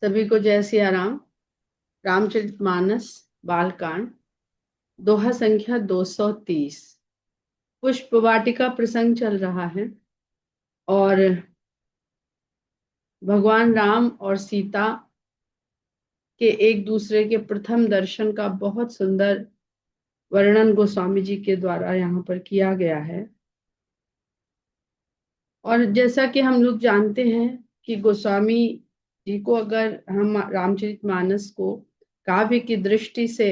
सभी को जय सिया राम। रामचरितमानस बालकांड, दोहा संख्या 230। पुष्प वाटिका प्रसंग चल रहा है और भगवान राम और सीता के एक दूसरे के प्रथम दर्शन का बहुत सुंदर वर्णन गोस्वामी जी के द्वारा यहाँ पर किया गया है। और जैसा कि हम लोग जानते हैं कि गोस्वामी जी को अगर हम रामचरितमानस को काव्य की दृष्टि से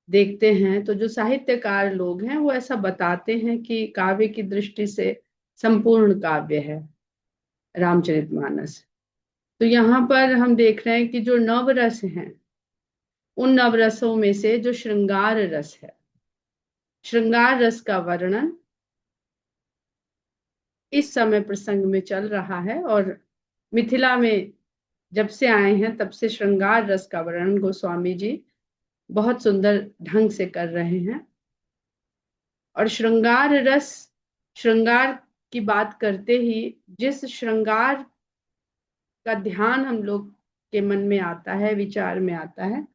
देखते हैं तो जो साहित्यकार लोग हैं वो ऐसा बताते हैं कि काव्य की दृष्टि से संपूर्ण काव्य है रामचरितमानस। तो यहाँ पर हम देख रहे हैं कि जो नवरस हैं उन नवरसों में से जो श्रृंगार रस है, श्रृंगार रस का वर्णन इस समय प्रसंग में चल रहा है। और मिथिला में जब से आए हैं तब से श्रृंगार रस का वर्णन गोस्वामी जी बहुत सुंदर ढंग से कर रहे हैं। और श्रृंगार रस, श्रृंगार की बात करते ही जिस श्रृंगार का ध्यान हम लोग के मन में आता है, विचार में आता है,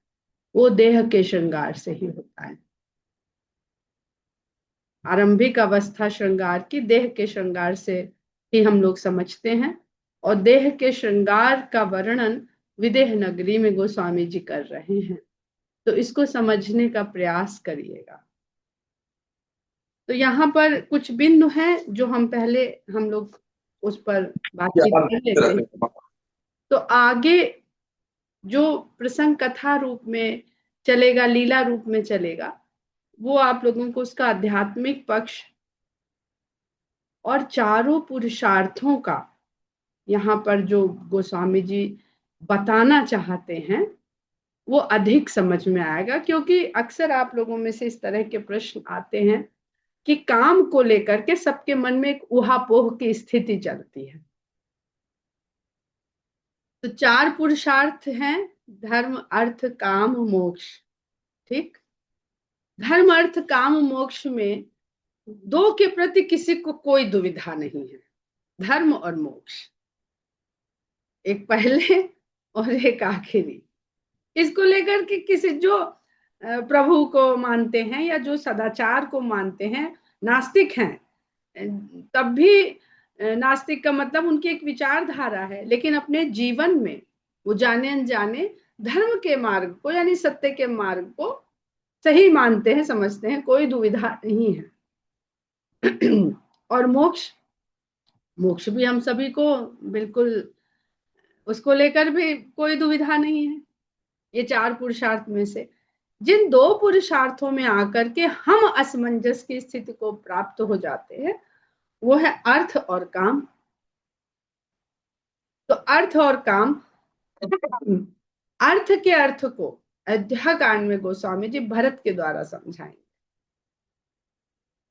वो देह के श्रृंगार से ही होता है। आरंभिक अवस्था श्रृंगार की देह के श्रृंगार से ही हम लोग समझते हैं। और देह के श्रृंगार का वर्णन विदेह नगरी में गोस्वामी जी कर रहे हैं, तो इसको समझने का प्रयास करिएगा। तो यहाँ पर कुछ बिंदु हैं जो हम लोग उस पर बातचीत कर लेते हैं। तो आगे जो प्रसंग कथा रूप में चलेगा, लीला रूप में चलेगा, वो आप लोगों को उसका आध्यात्मिक पक्ष और चारों पुरुषार्थों का यहाँ पर जो गोस्वामी जी बताना चाहते हैं वो अधिक समझ में आएगा। क्योंकि अक्सर आप लोगों में से इस तरह के प्रश्न आते हैं कि काम को लेकर के सबके मन में एक उहापोह की स्थिति चलती है। तो चार पुरुषार्थ हैं, धर्म अर्थ काम मोक्ष। ठीक, धर्म अर्थ काम मोक्ष में दो के प्रति किसी को कोई दुविधा नहीं है। धर्म और मोक्ष, एक पहले और एक आखिरी। इसको लेकर के किसी जो प्रभु को मानते हैं या जो सदाचार को मानते हैं, नास्तिक हैं, तब भी नास्तिक का मतलब उनकी एक विचारधारा है, लेकिन अपने जीवन में वो जाने अनजाने धर्म के मार्ग को यानी सत्य के मार्ग को सही मानते हैं, समझते हैं, कोई दुविधा नहीं है। और मोक्ष, मोक्ष भी हम सभी को बिल्कुल, उसको लेकर भी कोई दुविधा नहीं है। ये चार पुरुषार्थ में से जिन दो पुरुषार्थों में आकर के हम असमंजस की स्थिति को प्राप्त हो जाते हैं वो है अर्थ और काम। तो अर्थ और काम, अर्थ के अर्थ को अयोध्या कांड में गोस्वामी जी भरत के द्वारा समझाएंगे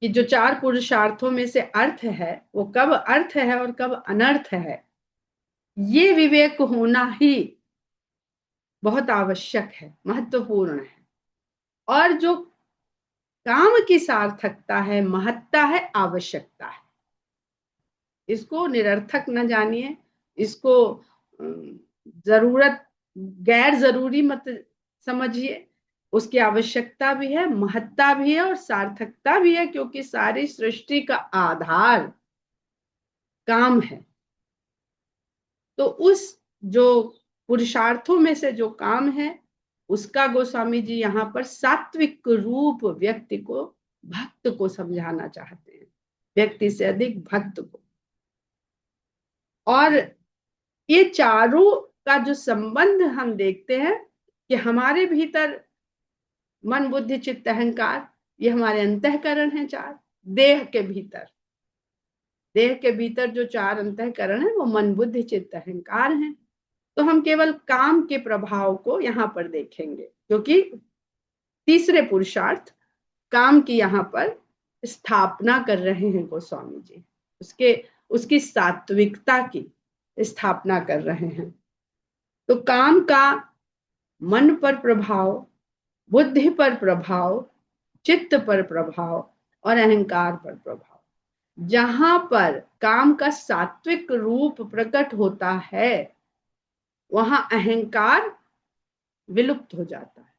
कि जो चार पुरुषार्थों में से अर्थ है वो कब अर्थ है और कब अनर्थ है, ये विवेक होना ही बहुत आवश्यक है, महत्वपूर्ण है। और जो काम की सार्थकता है, महत्ता है, आवश्यकता है, इसको निरर्थक न जानिए, इसको जरूरत गैर जरूरी मत समझिए। उसकी आवश्यकता भी है, महत्ता भी है और सार्थकता भी है, क्योंकि सारी सृष्टि का आधार काम है। तो उस जो पुरुषार्थों में से जो काम है उसका गोस्वामी जी यहाँ पर सात्विक रूप व्यक्ति को, भक्त को समझाना चाहते हैं, व्यक्ति से अधिक भक्त को। और ये चारों का जो संबंध हम देखते हैं कि हमारे भीतर मन बुद्धि चित्त अहंकार, ये हमारे अंतःकरण हैं चार। देह के भीतर, देह के भीतर जो चार अंतःकरण है वो मन बुद्धि चित्त अहंकार हैं। तो हम केवल काम के प्रभाव को यहाँ पर देखेंगे, क्योंकि तीसरे पुरुषार्थ काम की यहाँ पर स्थापना कर रहे हैं गोस्वामी जी, उसकी सात्विकता की स्थापना कर रहे हैं। तो काम का मन पर प्रभाव, बुद्धि पर प्रभाव, चित्त पर प्रभाव और अहंकार पर प्रभाव, जहां पर काम का सात्विक रूप प्रकट होता है वहां अहंकार विलुप्त हो जाता है।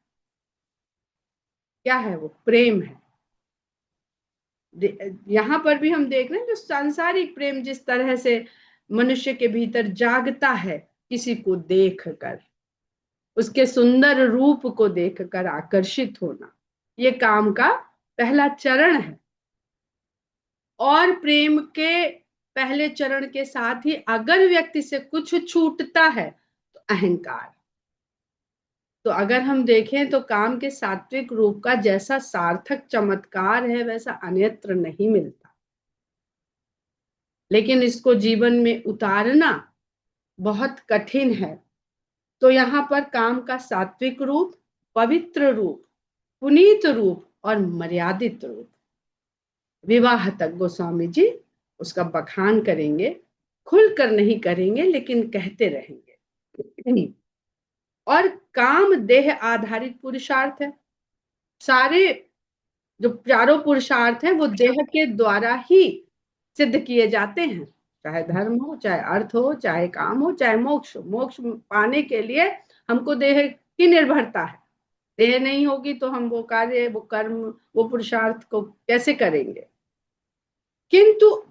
क्या है वो? प्रेम है। यहाँ पर भी हम देख रहे हैं जो सांसारिक प्रेम जिस तरह से मनुष्य के भीतर जागता है, किसी को देख कर, उसके सुंदर रूप को देखकर आकर्षित होना, ये काम का पहला चरण है। और प्रेम के पहले चरण के साथ ही अगर व्यक्ति से कुछ छूटता है तो अहंकार। तो अगर हम देखें तो काम के सात्विक रूप का जैसा सार्थक चमत्कार है वैसा अन्यत्र नहीं मिलता, लेकिन इसको जीवन में उतारना बहुत कठिन है। तो यहाँ पर काम का सात्विक रूप, पवित्र रूप, पुनीत रूप और मर्यादित रूप, विवाह तक गोस्वामी जी उसका बखान करेंगे, खुलकर नहीं करेंगे लेकिन कहते रहेंगे। और काम देह आधारित पुरुषार्थ है। सारे जो चारों पुरुषार्थ हैं वो देह के द्वारा ही सिद्ध किए जाते हैं, चाहे धर्म हो, चाहे अर्थ हो, चाहे काम हो, चाहे मोक्ष हो। मोक्ष पाने के लिए हमको देह की निर्भरता है। देह नहीं होगी तो हम वो कार्य, वो कर्म, वो पुरुषार्थ को कैसे करेंगे? किंतु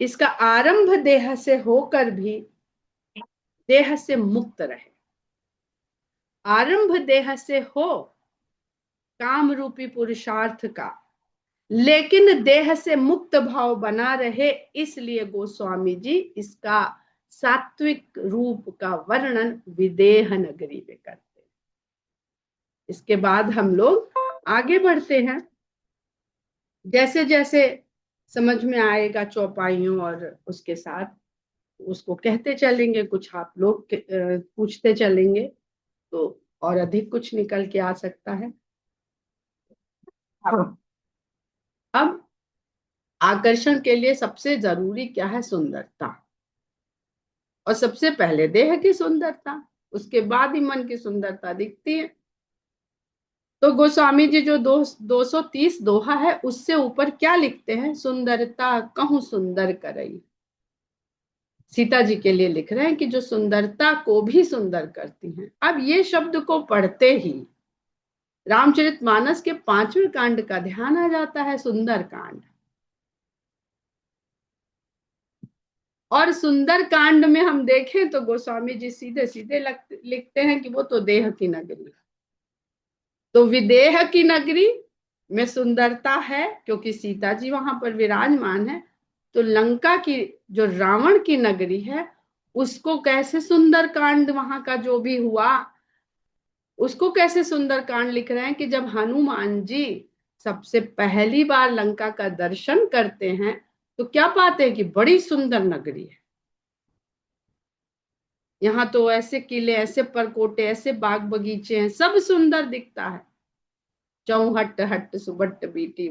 इसका आरंभ देह से होकर भी देह से मुक्त रहे। आरंभ देह से हो काम रूपी पुरुषार्थ का, लेकिन देह से मुक्त भाव बना रहे, इसलिए गोस्वामी जी इसका सात्विक रूप का वर्णन विदेह नगरी में करते हैं। इसके बाद हम लोग आगे बढ़ते हैं, जैसे जैसे समझ में आएगा चौपाइयों और उसके साथ उसको कहते चलेंगे, कुछ आप लोग पूछते चलेंगे तो और अधिक कुछ निकल के आ सकता है। अब आकर्षण के लिए सबसे जरूरी क्या है? सुंदरता। और सबसे पहले देह की सुंदरता, उसके बाद ही मन की सुंदरता दिखती है। तो गोस्वामी जी जो 230 दोहा है उससे ऊपर क्या लिखते हैं? सुंदरता कहूं सुंदर करई। सीता जी के लिए लिख रहे हैं कि जो सुंदरता को भी सुंदर करती हैं। अब ये शब्द को पढ़ते ही रामचरितमानस के 5वें कांड का ध्यान आ जाता है, सुंदर कांड। और सुंदर कांड में हम देखें तो गोस्वामी जी सीधे सीधे लिखते हैं कि वो तो देह की नगरी। तो विदेह की नगरी में सुंदरता है क्योंकि सीता जी वहां पर विराजमान है। तो लंका की जो रावण की नगरी है उसको कैसे सुंदर कांड वहां का जो भी हुआ उसको कैसे सुंदर कांड लिख रहे हैं कि जब हनुमान जी सबसे पहली बार लंका का दर्शन करते हैं तो क्या पाते हैं कि बड़ी सुंदर नगरी है। यहाँ तो ऐसे किले, ऐसे परकोटे, ऐसे बाग बगीचे हैं, सब सुंदर दिखता है। चौहट हट सुबट बीटी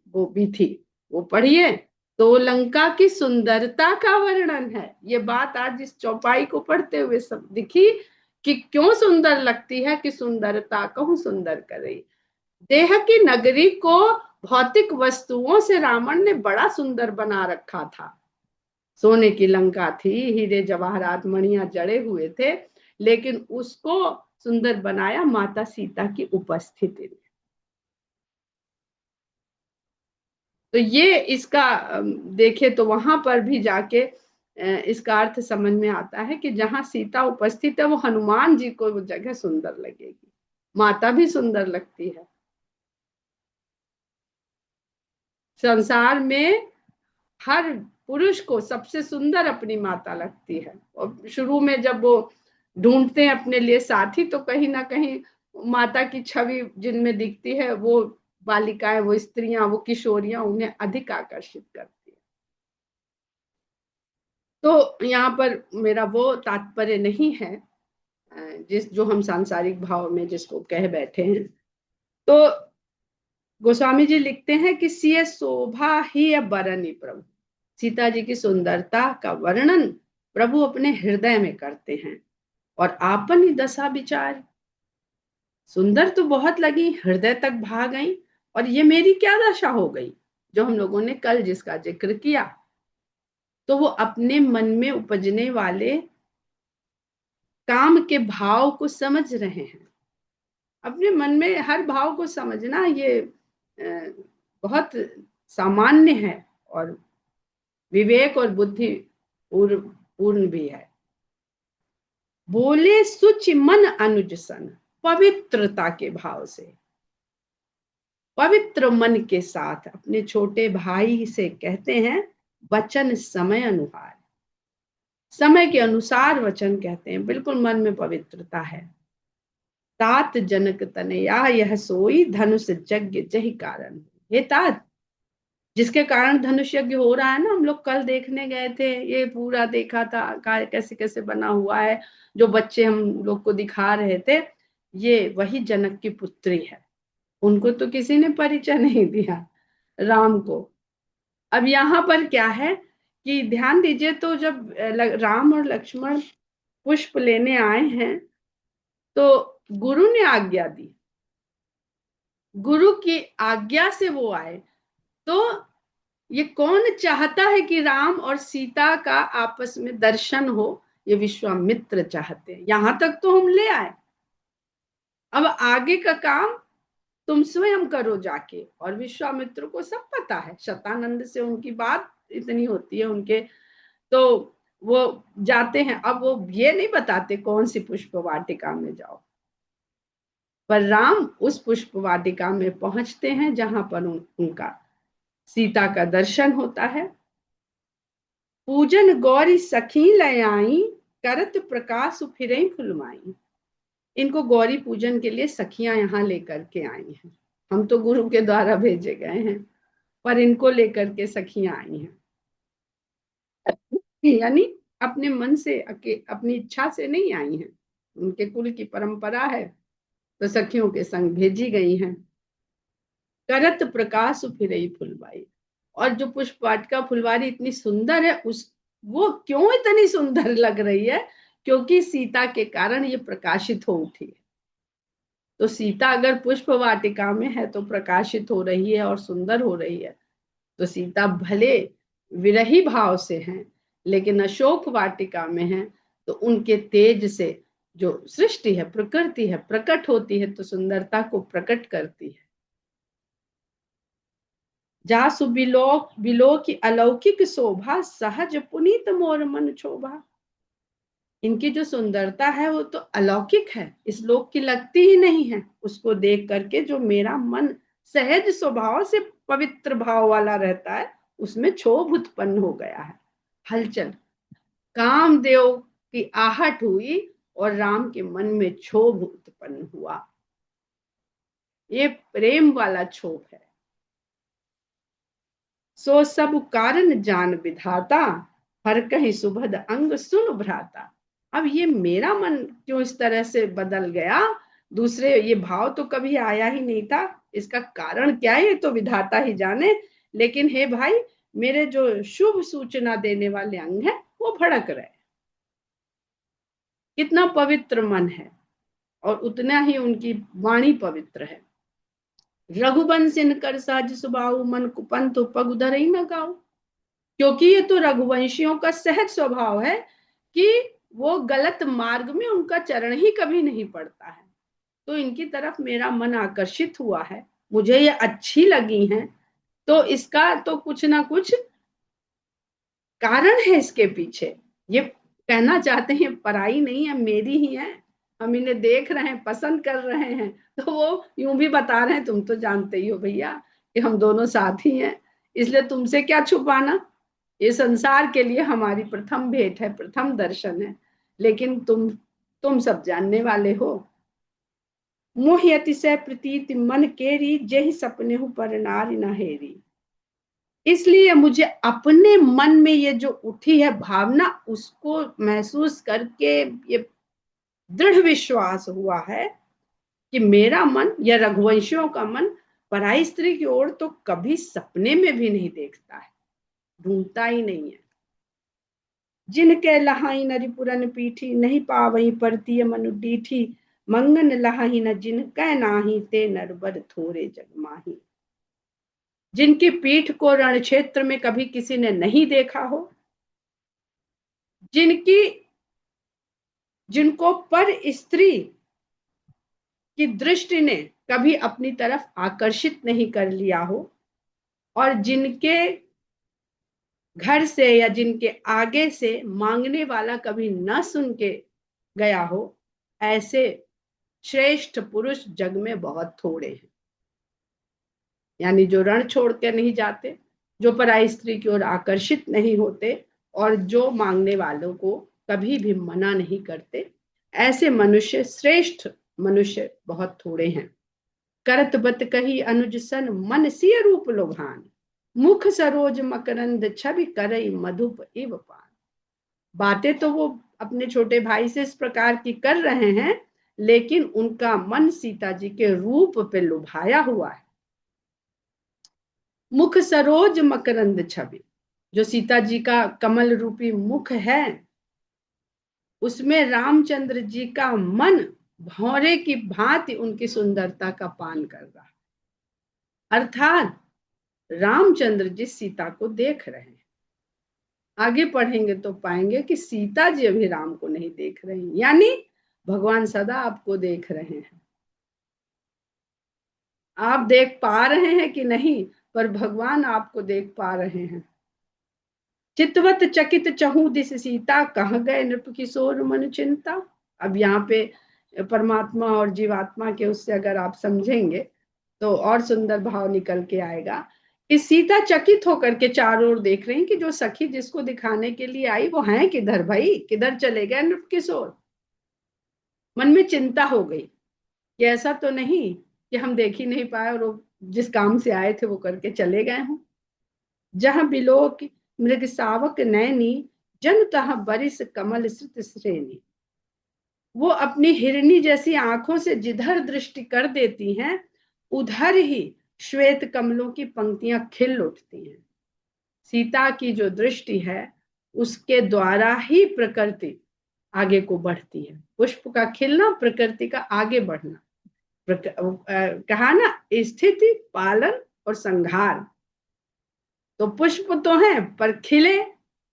वो भी थी, वो पढ़िए। तो लंका की सुंदरता का वर्णन है। ये बात आज इस चौपाई को पढ़ते हुए सब दिखी कि क्यों सुंदर लगती है, कि सुंदरता कहूं सुंदर कर रही। देह की नगरी को भौतिक वस्तुओं से रावण ने बड़ा सुंदर बना रखा था। सोने की लंका थी, हीरे जवाहरात मणियां जड़े हुए थे, लेकिन उसको सुंदर बनाया माता सीता की उपस्थिति में। तो ये इसका देखे तो वहां पर भी जाके इसका अर्थ समझ में आता है कि जहां सीता उपस्थित है वो हनुमान जी को वो जगह सुंदर लगेगी। माता भी सुंदर लगती है। संसार में हर पुरुष को सबसे सुंदर अपनी माता लगती है। और शुरू में जब वो ढूंढते हैं अपने लिए साथी तो कहीं ना कहीं माता की छवि जिनमें दिखती है वो बालिकाएं, वो स्त्रियां, वो किशोरियां उन्हें अधिक आकर्षित करती है। तो यहाँ पर मेरा वो तात्पर्य नहीं है जिस जो हम सांसारिक भाव में जिसको कह बैठे हैं। तो गोस्वामी जी लिखते हैं कि सिय शोभा ही बरनी प्रभु। सीता जी की सुंदरता का वर्णन प्रभु अपने हृदय में करते हैं और आपन ही दशा विचार। सुंदर तो बहुत लगी, हृदय तक भा गई, और ये मेरी क्या दशा हो गई, जो हम लोगों ने कल जिसका जिक्र किया। तो वो अपने मन में उपजने वाले काम के भाव को समझ रहे हैं। अपने मन में हर भाव को समझना ये बहुत सामान्य है और विवेक और बुद्धि पूर्ण भी है। बोले सुच मन अनुज सन, पवित्रता के भाव से, पवित्र मन के साथ अपने छोटे भाई से कहते हैं वचन समय अनुसार, समय के अनुसार वचन कहते हैं, बिल्कुल मन में पवित्रता है। तात जनक तनया यह सोई धनुष यज्ञ जही कारण, हे तात जिसके कारण धनुष यज्ञ हो रहा है ना, हम लोग कल देखने गए थे, ये पूरा देखा था कैसे कैसे बना हुआ है, जो बच्चे हम लोग को दिखा रहे थे, ये वही जनक की पुत्री है। उनको तो किसी ने परिचय नहीं दिया राम को। अब यहाँ पर क्या है कि ध्यान दीजिए, तो जब राम और लक्ष्मण पुष्प लेने आए हैं तो गुरु ने आज्ञा दी, गुरु की आज्ञा से वो आए। तो ये कौन चाहता है कि राम और सीता का आपस में दर्शन हो? ये विश्वामित्र चाहते हैं। यहां तक तो हम ले आए, अब आगे का काम तुम स्वयं करो जाके। और विश्वामित्र को सब पता है, शतानंद से उनकी बात इतनी होती है उनके, तो वो जाते हैं। अब वो ये नहीं बताते कौन सी पुष्प वाटिका में जाओ, पर राम उस पुष्प वाटिका में पहुंचते हैं जहां पर उनका सीता का दर्शन होता है। पूजन गौरी सखी लय आई, करत प्रकाश फिरई फुलमाई। इनको गौरी पूजन के लिए सखियां यहाँ लेकर के आई हैं। हम तो गुरु के द्वारा भेजे गए हैं, पर इनको लेकर के सखियां आई हैं। यानी अपने मन से अपनी इच्छा से नहीं आई हैं, उनके कुल की परंपरा है, तो सखियों के संग भेजी गई हैं। करत प्रकाश फिरई फुलवाई। और जो पुष्प वाटिका फुलवारी इतनी सुंदर है, उस वो क्यों इतनी सुंदर लग रही है? क्योंकि सीता के कारण ये प्रकाशित हो उठी। तो सीता अगर पुष्प वाटिका में है तो प्रकाशित हो रही है और सुंदर हो रही है। तो सीता भले विरही भाव से हैं, लेकिन अशोक वाटिका में हैं, तो उनके तेज से जो सृष्टि है, प्रकृति है, प्रकट होती है, तो सुंदरता को प्रकट करती है। जासु बिलो की अलौकिक शोभा, सहज पुनीत मोर मन क्षोभा। इनकी जो सुंदरता है वो तो अलौकिक है, इस लोक की लगती ही नहीं है। उसको देख करके जो मेरा मन सहज स्वभाव से पवित्र भाव वाला रहता है, उसमें क्षोभ उत्पन्न हो गया है, हलचल, कामदेव की आहट हुई और राम के मन में क्षोभ उत्पन्न हुआ। ये प्रेम वाला क्षोभ है। सो सब कारण जान विधाता, हर कहीं सुभद अंग सुन भ्राता। अब ये मेरा मन क्यों इस तरह से बदल गया? दूसरे ये भाव तो कभी आया ही नहीं था, इसका कारण क्या है ये तो विधाता ही जाने। लेकिन हे भाई, मेरे जो शुभ सूचना देने वाले अंग हैं वो भड़क रहे। कितना पवित्र मन है, और उतना ही उनकी वाणी पवित्र है। रघुवंश कर साज सुबाऊ, मन कुपंत पग उधर ही न गाओ। क्योंकि ये तो रघुवंशियों का सहज स्वभाव है कि वो गलत मार्ग में उनका चरण ही कभी नहीं पड़ता है। तो इनकी तरफ मेरा मन आकर्षित हुआ है, मुझे ये अच्छी लगी हैं, तो इसका तो कुछ ना कुछ कारण है इसके पीछे। ये कहना चाहते हैं पराई नहीं है, मेरी ही है, हम इन्हें देख रहे हैं, पसंद कर रहे हैं। तो वो यूं भी बता रहे हैं, तुम तो जानते ही हो भैया कि हम दोनों साथी हैं, इसलिए तुमसे क्या छुपाना। ये संसार के लिए हमारी प्रथम भेंट है, प्रथम दर्शन है, लेकिन तुम सब जानने वाले हो। मोहि अतिशय प्रतीत मन केरी, जेहि सपने हूँ पर नारी न हेरी। इसलिए मुझे अपने मन में ये जो उठी है भावना, उसको महसूस करके ये दृढ़ विश्वास हुआ है कि मेरा मन या रघुवंशियों का मन पराई स्त्री की ओर तो कभी सपने में भी नहीं देखता है, ढूंढता ही नहीं है। जिनके लहाई नरिपुरन पीठी, नहीं पावई परतीय मनु डीठी। मंगन लहाई न जिनके नाही, ते नरबर थोरे जगमाही। जिनकी पीठ को रण क्षेत्र में कभी किसी ने नहीं देखा हो, जिनकी जिनको पर स्त्री की दृष्टि ने कभी अपनी तरफ आकर्षित नहीं कर लिया हो, और जिनके घर से या जिनके आगे से मांगने वाला कभी न सुन के गया हो, ऐसे श्रेष्ठ पुरुष जग में बहुत थोड़े हैं। यानी जो रण छोड़ के नहीं जाते, जो पराई स्त्री की ओर आकर्षित नहीं होते, और जो मांगने वालों को कभी भी मना नहीं करते, ऐसे मनुष्य, श्रेष्ठ मनुष्य बहुत थोड़े हैं। करत बत कही अनुज सन मन सिय रूप लोभान, मुख सरोज मकरंद छवि करई मधुप इव पान। बातें तो वो अपने छोटे भाई से इस प्रकार की कर रहे हैं, लेकिन उनका मन सीता जी के रूप पे लुभाया हुआ है। मुख सरोज मकरंद छवि, जो सीता जी का कमल रूपी मुख है, उसमें रामचंद्र जी का मन भौरे की भांति उनकी सुंदरता का पान कर रहा है। अर्थात रामचंद्र जी सीता को देख रहे हैं। आगे पढ़ेंगे तो पाएंगे कि सीता जी अभी राम को नहीं देख रहे हैं, यानी भगवान सदा आपको देख रहे हैं। आप देख पा रहे हैं कि नहीं, पर भगवान आपको देख पा रहे हैं। चितवत चकित चहु दिस सीता, कहाँ गए नृप किशोर मन चिंता। अब यहाँ पे परमात्मा और जीवात्मा के उससे अगर आप समझेंगे तो और सुंदर भाव निकल के आएगा कि सीता चकित होकर के चारों ओर देख रही कि जो सखी जिसको दिखाने के लिए आई वो है किधर, भाई किधर चले गए नृप किशोर। मन में चिंता हो गई कि ऐसा तो नहीं कि हम देख ही नहीं पाए और वो जिस काम से आए थे वो करके चले गए हों। जहां बिलोक मृग सावक नैनी, जन तह बरिस कमल श्रुत श्रेणी। वो अपनी हिरनी जैसी आंखों से जिधर दृष्टि कर देती हैं, उधर ही श्वेत कमलों की पंक्तियां खिल उठती हैं। सीता की जो दृष्टि है, उसके द्वारा ही प्रकृति आगे को बढ़ती है। पुष्प का खिलना, प्रकृति का आगे बढ़ना। कहा ना, स्थिति, पालन और संहार। तो पुष्प तो है पर खिले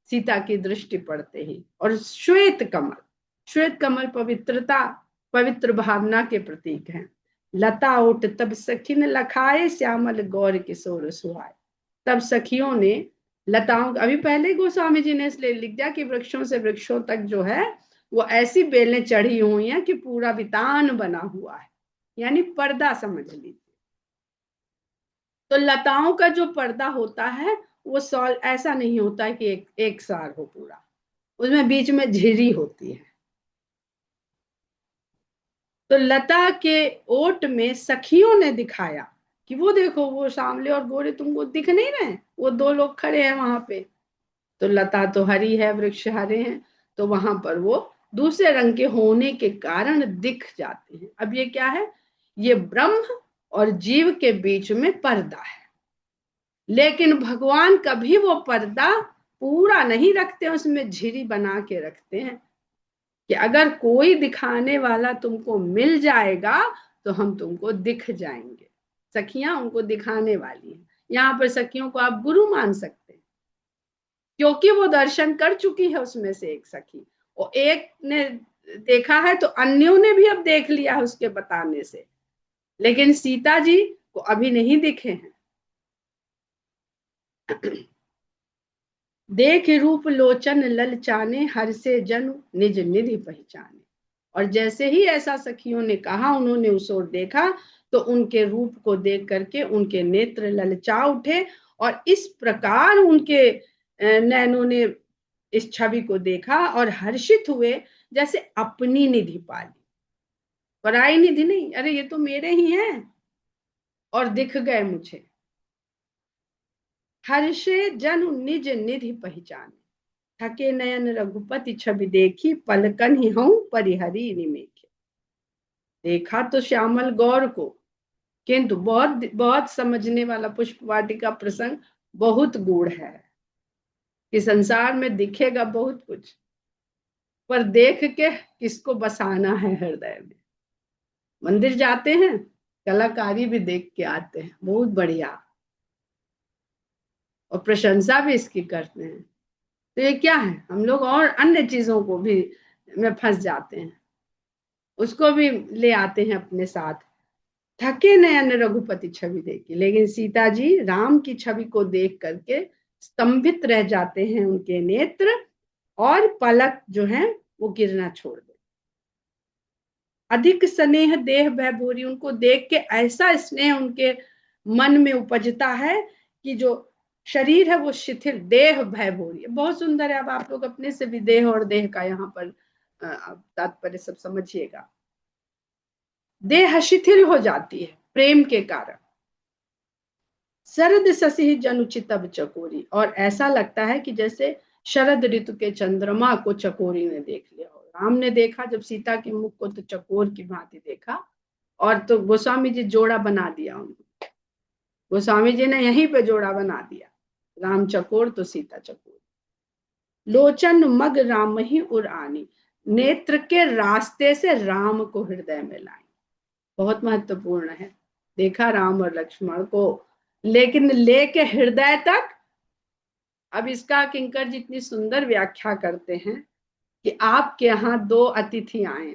सीता की दृष्टि पड़ते ही। और श्वेत कमल, श्वेत कमल पवित्रता, पवित्र भावना के प्रतीक हैं। लता उठ तब सखी लखाए, श्यामल गौर किशोर सुहाए। तब सखियों ने लताओं, अभी पहले गोस्वामी जी ने इसलिए लिख दिया कि वृक्षों से वृक्षों तक जो है वो ऐसी बेलें चढ़ी हुई हैं कि पूरा वितान बना हुआ है, यानी पर्दा समझ लीजिए। तो लताओं का जो पर्दा होता है वो सॉल ऐसा नहीं होता है कि एक सार हो पूरा, उसमें बीच में झिरी होती है। तो लता के ओट में सखियों ने दिखाया कि वो देखो, वो सांवले और गोरे तुमको दिख नहीं रहे, वो दो लोग खड़े हैं वहां पे। तो लता तो हरी है, वृक्ष हरे हैं, तो वहां पर वो दूसरे रंग के होने के कारण दिख जाते हैं। अब ये क्या है, ये ब्रह्म और जीव के बीच में पर्दा है। लेकिन भगवान कभी वो पर्दा पूरा नहीं रखते, उसमें झिरी बना के रखते हैं कि अगर कोई दिखाने वाला तुमको मिल जाएगा तो हम तुमको दिख जाएंगे। सखियां उनको दिखाने वाली हैं। यहाँ पर सखियों को आप गुरु मान सकते हैं, क्योंकि वो दर्शन कर चुकी है उसमें से एक सखी, और एक ने देखा है तो अन्यों ने भी अब देख लिया है उसके बताने से, लेकिन सीता जी को अभी नहीं दिखे हैं। देख रूप लोचन ललचाने, हर से जन निज निधि पहचाने। और जैसे ही ऐसा सखियों ने कहा, उन्होंने उस ओर देखा तो उनके रूप को देख करके उनके नेत्र ललचा उठे, और इस प्रकार उनके नैनों ने इस छवि को देखा और हर्षित हुए, जैसे अपनी निधि पाली। पराई निधि नहीं, अरे ये तो मेरे ही हैं और दिख गए मुझे। हर्षे जन निज निधि पहचाने, थके नयन रघुपति छवि देखी, पलकन ही हूं परिहरी निमेखे। देखा तो श्यामल गौर को, किंतु बहुत बहुत समझने वाला पुष्प वाटिका प्रसंग बहुत गूढ़ है कि संसार में दिखेगा बहुत कुछ, पर देख के किसको बसाना है हृदय में। मंदिर जाते हैं, कलाकारी भी देख के आते हैं, बहुत बढ़िया, और प्रशंसा भी इसकी करते हैं। तो ये क्या है, हम लोग और अन्य चीजों को भी में फंस जाते हैं, उसको भी ले आते हैं अपने साथ। थके नयन रघुपति छवि देखी, लेकिन सीता जी राम की छवि को देख करके स्तंभित रह जाते हैं उनके नेत्र, और पलक जो है वो गिरना छोड़ दे। अधिक स्नेह देह भयभूरी, उनको देख के ऐसा स्नेह उनके मन में उपजता है कि जो शरीर है वो शिथिल, देह भयभूरी। बहुत सुंदर है। अब आप लोग अपने से भी देह और देह का यहाँ पर तात्पर्य सब समझिएगा। देह शिथिल हो जाती है प्रेम के कारण। शरद शशि जनुचितब चकोरी, और ऐसा लगता है कि जैसे शरद ऋतु के चंद्रमा को चकोरी ने देख लिया हो। राम ने देखा जब सीता के मुख को तो चकोर की भांति देखा, और तो गोस्वामी जी जोड़ा बना दिया उनको। गोस्वामी जी ने यहीं पे जोड़ा बना दिया, राम चकोर तो सीता चकोर। लोचन मग राम ही उरानी, नेत्र के रास्ते से राम को हृदय में लाई। बहुत महत्वपूर्ण है। देखा राम और लक्ष्मण को, लेकिन लेके हृदय तक। अब इसका किंकर जितनी सुंदर व्याख्या करते हैं कि आपके यहाँ दो अतिथि आए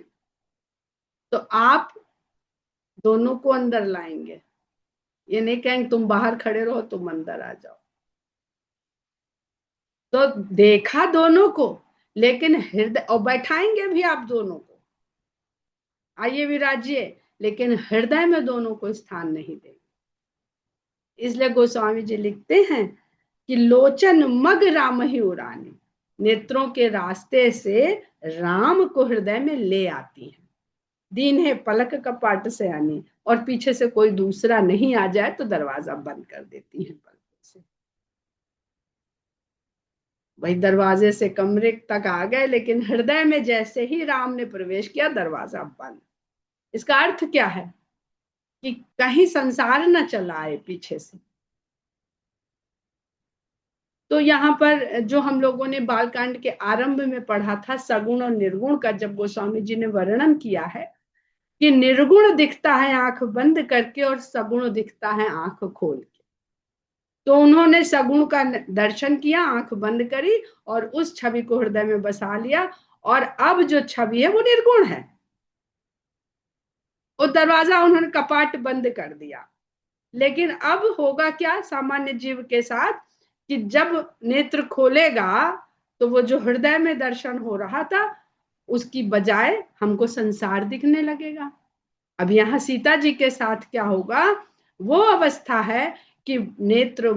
तो आप दोनों को अंदर लाएंगे, ये नहीं कहेंगे तुम बाहर खड़े रहो तुम अंदर आ जाओ। तो देखा दोनों को, लेकिन हृदय, और बैठाएंगे भी आप दोनों को, आइए विराजिए, लेकिन हृदय में दोनों को स्थान नहीं देंगे। इसलिए गोस्वामी जी लिखते हैं कि लोचन मग राम ही उड़ानी, नेत्रों के रास्ते से राम को हृदय में ले आती है। दीन है पलक कपाट से आनी, और पीछे से कोई दूसरा नहीं आ जाए तो दरवाजा बंद कर देती है पलक से। वही दरवाजे से कमरे तक आ गए, लेकिन हृदय में जैसे ही राम ने प्रवेश किया दरवाजा बंद। इसका अर्थ क्या है कि कहीं संसार न चला आए पीछे से। तो यहाँ पर जो हम लोगों ने बालकांड के आरंभ में पढ़ा था सगुण और निर्गुण का, जब गोस्वामी जी ने वर्णन किया है कि निर्गुण दिखता है आंख बंद करके और सगुण दिखता है आंख खोल के, तो उन्होंने सगुण का दर्शन किया, आंख बंद करी और उस छवि को हृदय में बसा लिया, और अब जो छवि है वो निर्गुण है। वो दरवाजा उन्होंने कपाट बंद कर दिया। लेकिन अब होगा क्या सामान्य जीव के साथ कि जब नेत्र खोलेगा तो वो जो हृदय में दर्शन हो रहा था उसकी बजाय हमको संसार दिखने लगेगा। अब यहाँ सीता जी के साथ क्या होगा, वो अवस्था है कि नेत्र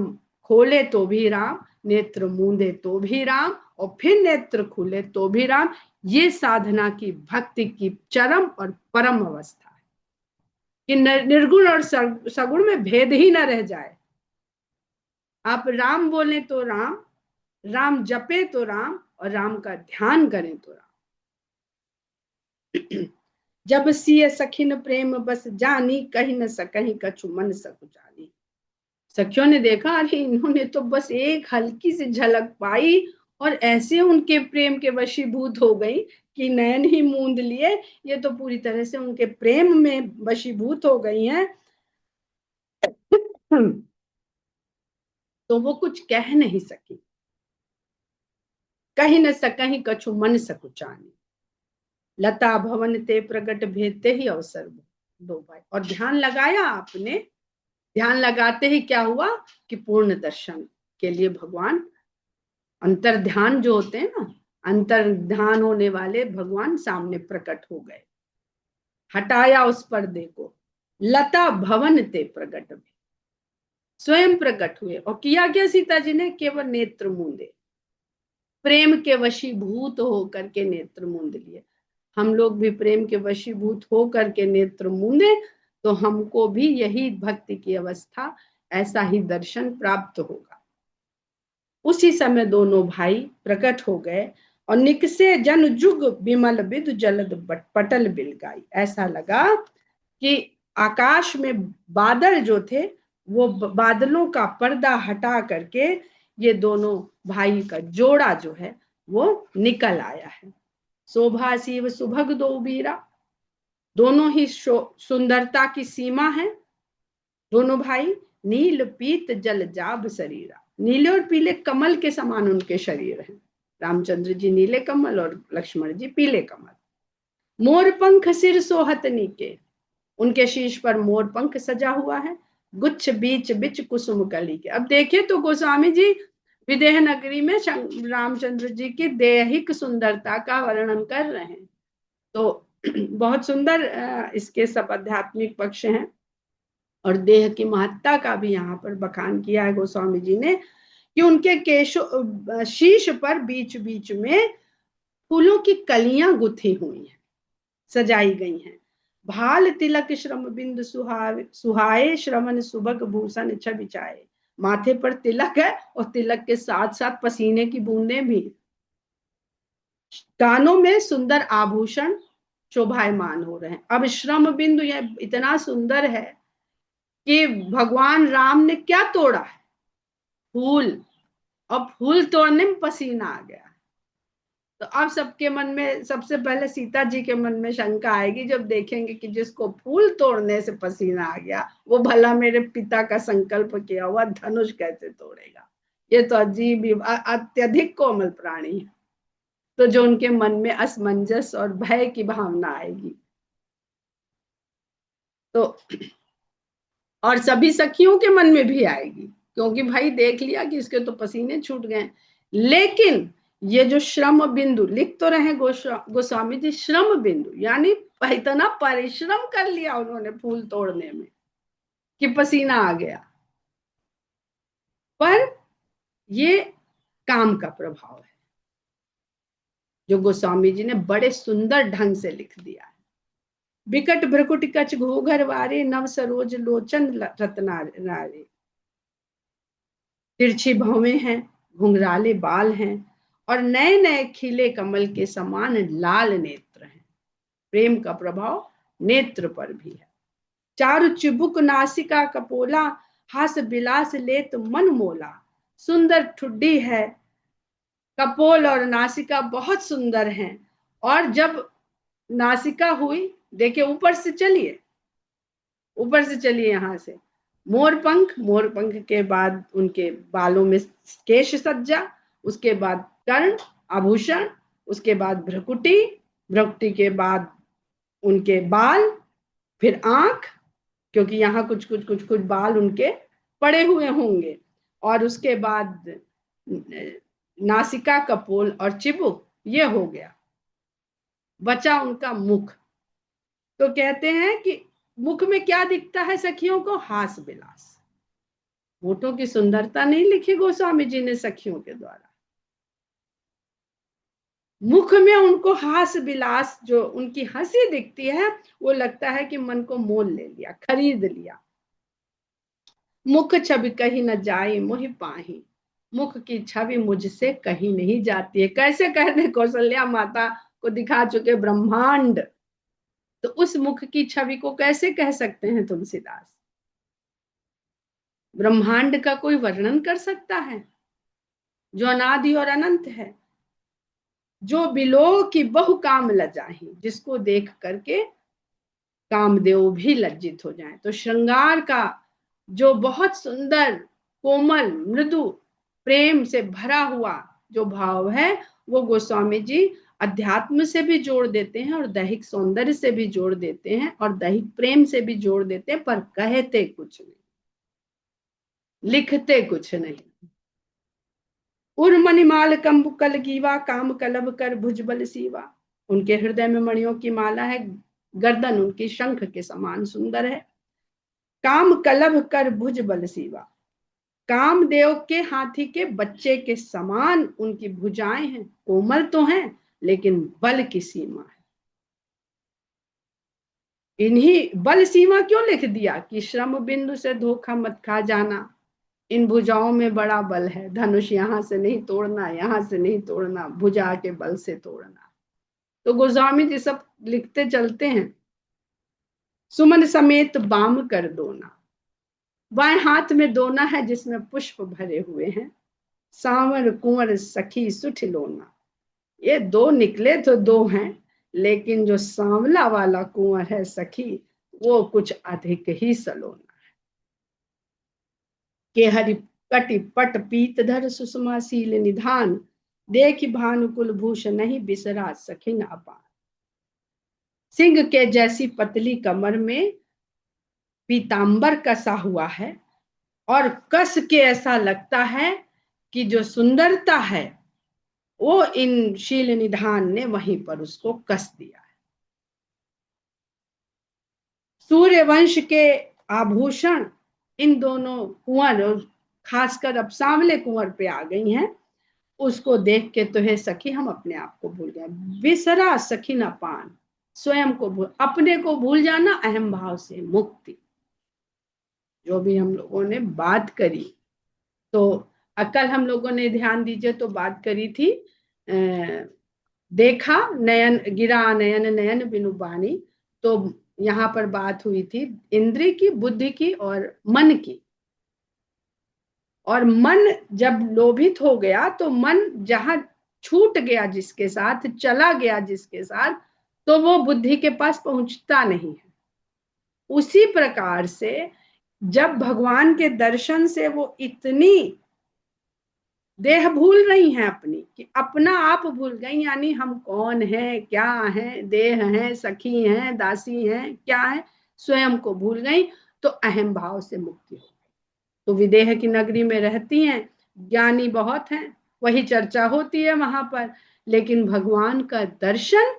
खोले तो भी राम, नेत्र मूंदे तो भी राम, और फिर नेत्र खुले तो भी राम। ये साधना की भक्ति की चरम और परम अवस्था है कि निर्गुण और सगुण में भेद ही ना रह जाए। आप राम बोले तो राम, राम जपे तो राम, और राम का ध्यान करें तो राम। जब सिय सखिन प्रेम बस जानी, कहीं न सकहीं कछु मन सकु जानी। सखियों ने देखा अरे इन्होंने तो बस एक हल्की सी झलक पाई और ऐसे उनके प्रेम के वशीभूत हो गई कि नयन ही मूंद लिए। ये तो पूरी तरह से उनके प्रेम में वशीभूत हो गई हैं। तो वो कुछ कह नहीं सकी। कहीं न सकहीं कछु मन सकुचानी, लता भवन ते प्रगट भेदते ही अवसर दो भाई। और ध्यान लगाया आपने, ध्यान लगाते ही क्या हुआ कि पूर्ण दर्शन के लिए भगवान अंतर ध्यान जो होते हैं ना, अंतर ध्यान होने वाले भगवान सामने प्रकट हो गए। हटाया उस पर्दे को, लता भवन ते प्रगट भी, स्वयं प्रकट हुए। और किया क्या सीता जी ने, केवल नेत्र मूंदे, प्रेम के वशीभूत होकर के नेत्र मूंद लिए। हम लोग भी प्रेम के वशीभूत होकर के नेत्र मूंदे तो हमको भी यही भक्ति की अवस्था, ऐसा ही दर्शन प्राप्त होगा। उसी समय दोनों भाई प्रकट हो गए और निकसे जन जुग विमल विदु जलद पटल बिलगाई। ऐसा लगा कि आकाश में बादल जो थे वो बादलों का पर्दा हटा करके ये दोनों भाई का जोड़ा जो है वो निकल आया है। शोभा शिव सुभग दो बीरा, दोनों ही सुंदरता की सीमा है दोनों भाई। नील पीत जल जाब शरीरा, नीले और पीले कमल के समान उनके शरीर हैं। रामचंद्र जी नीले कमल और लक्ष्मण जी पीले कमल। मोर पंख सिर सोहत नीके, उनके शीश पर मोर पंख सजा हुआ है। गुच्छ बीच बिच कुसुम कली के। अब देखिए तो गोस्वामी जी विदेह नगरी में रामचंद्र जी की दैहिक सुंदरता का वर्णन कर रहे हैं। तो बहुत सुंदर इसके सब आध्यात्मिक पक्ष हैं और देह की महत्ता का भी यहाँ पर बखान किया है गोस्वामी जी ने कि उनके केशों शीश पर बीच बीच में फूलों की कलियां गुथी हुई हैं, सजाई गई हैं। भाल तिलक श्रम बिंदु सुहाए श्रवण सुबक भूषण छबिचाए। माथे पर तिलक है और तिलक के साथ साथ पसीने की बूंदें भी। कानों में सुंदर आभूषण शोभायमान हो रहे हैं। अब श्रम बिंदु यह इतना सुंदर है कि भगवान राम ने क्या तोड़ा है? फूल। और फूल तोड़ने में पसीना आ गया। तो अब सबके मन में सबसे पहले सीता जी के मन में शंका आएगी जब देखेंगे कि जिसको फूल तोड़ने से पसीना आ गया वो भला मेरे पिता का संकल्प किया हुआ धनुष कैसे तोड़ेगा? ये तो अजीब अत्यधिक कोमल प्राणी है। तो जो उनके मन में असमंजस और भय की भावना आएगी। तो और सभी सखियों के मन में भी आएगी, क्योंकि भाई देख लिया कि इसके तो पसीने छूट गए। लेकिन ये जो श्रम बिंदु लिख तो रहे गोस्वामी जी, श्रम बिंदु यानी इतना परिश्रम कर लिया उन्होंने फूल तोड़ने में कि पसीना आ गया। पर ये काम का प्रभाव है जो गोस्वामी जी ने बड़े सुंदर ढंग से लिख दिया है। बिकट भ्रकुट कच घूघर वारे, नव सरोज लोचन रत्नारे। तिरछी भौवें हैं, घुंघराले बाल हैं और नए नए खिले कमल के समान लाल नेत्र हैं। प्रेम का प्रभाव नेत्र पर भी है। चारु चिबुक नासिका कपोला, हास बिलास लेत मन मोला। सुंदर ठुड्डी है, कपोल और नासिका बहुत सुंदर हैं। और जब नासिका हुई, देखिए ऊपर से चलिए, ऊपर से चलिए यहां से मोरपंख, मोरपंख के बाद उनके बालों में केश सज्जा, उसके बाद कर्ण आभूषण, उसके बाद भ्रकुटी, भ्रकुटी के बाद उनके बाल, फिर आंख, क्योंकि यहाँ कुछ कुछ कुछ कुछ बाल उनके पड़े हुए होंगे, और उसके बाद नासिका, कपोल और चिबुक, ये हो गया। बचा उनका मुख। तो कहते हैं कि मुख में क्या दिखता है सखियों को? हास विलास। होठों की सुंदरता नहीं लिखी गोस्वामी जी ने सखियों के द्वारा, मुख में उनको हास विलास, जो उनकी हंसी दिखती है वो लगता है कि मन को मोल ले लिया, खरीद लिया। मुख छवि कहीं न जाए मोहि पाही, मुख की छवि मुझसे कहीं नहीं जाती है। कैसे कहते कौशल्या माता को दिखा चुके ब्रह्मांड, तो उस मुख की छवि को कैसे कह सकते हैं तुलसीदास? ब्रह्मांड का कोई वर्णन कर सकता है जो अनादि और अनंत है? जो बिलो की बहु काम लजाही, जिसको देख करके कामदेव भी लज्जित हो जाए। तो श्रृंगार का जो बहुत सुंदर कोमल मृदु प्रेम से भरा हुआ जो भाव है, वो गोस्वामी जी अध्यात्म से भी जोड़ देते हैं और दैहिक सौंदर्य से भी जोड़ देते हैं और दैहिक प्रेम से भी जोड़ देते हैं, पर कहते कुछ नहीं, लिखते कुछ नहीं। उर मणिमाल कंब कल गीवा, काम कलब कर भुजबल सीवा। उनके हृदय में मणियों की माला है, गर्दन उनकी शंख के समान सुंदर है। काम कलभ कर भुज बल सीवा, कामदेव के हाथी के बच्चे के समान उनकी भुजाएं हैं, कोमल तो हैं लेकिन बल की सीमा है। इन्हीं बल सीमा क्यों लिख दिया कि श्रम बिंदु से धोखा मत खा जाना, इन भुजाओं में बड़ा बल है, धनुष यहां से नहीं तोड़ना, यहां से नहीं तोड़ना, भुजा के बल से तोड़ना। तो गोस्वामी जी सब लिखते चलते हैं। सुमन समेत बाम कर दोना, बाएं हाथ में दोना है जिसमें पुष्प भरे हुए हैं। सांवर कुंवर सखी सुठ लोना, ये दो निकले तो दो हैं, लेकिन जो सांवला वाला कुंवर है सखी, वो कुछ अधिक ही सलोना है। के हरि कटि पट पीत धर सुषमा शील निधान, देख भानुकुल भूषण नहीं बिसरा सखी न अपान। सिंह के जैसी पतली कमर में पीतांबर कसा हुआ है और कस के ऐसा लगता है कि जो सुंदरता है वो इन शील निधान ने वहीं पर उसको कस दिया है। सूर्य वंश के आभूषण इन दोनों कुंवर, खासकर अब सांवले कुंवर पे आ गई हैं, उसको देख के तो हे सखी हम अपने आप को भूल गए। बिसरा सखी न पान, स्वयं को भूल, अपने को भूल जाना, अहम भाव से मुक्ति। जो भी हम लोगों ने बात करी, तो कल हम लोगों ने ध्यान दीजिए तो बात करी थी देखा नयन गिरा नयन नयन बिनु बानी। तो यहाँ पर बात हुई थी इंद्रिय की, बुद्धि की और मन की। और मन जब लोभित हो गया तो मन जहां छूट गया, जिसके साथ चला गया, जिसके साथ, तो वो बुद्धि के पास पहुंचता नहीं है। उसी प्रकार से जब भगवान के दर्शन से वो इतनी देह भूल रही हैं अपनी, कि अपना आप भूल गई, यानी हम कौन हैं, क्या हैं, देह हैं, सखी हैं, दासी हैं, क्या है, स्वयं को भूल गई, तो अहम भाव से मुक्ति हो। तो विदेह की नगरी में रहती हैं, ज्ञानी बहुत हैं, वही चर्चा होती है वहां पर, लेकिन भगवान का दर्शन,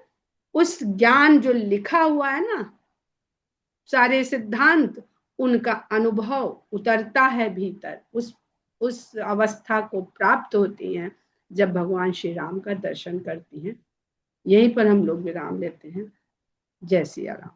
उस ज्ञान जो लिखा हुआ है ना, सारे सिद्धांत, उनका अनुभव उतरता है भीतर, उस अवस्था को प्राप्त होती हैं जब भगवान श्री राम का दर्शन करती हैं। यहीं पर हम लोग विराम लेते हैं। जय सिया राम।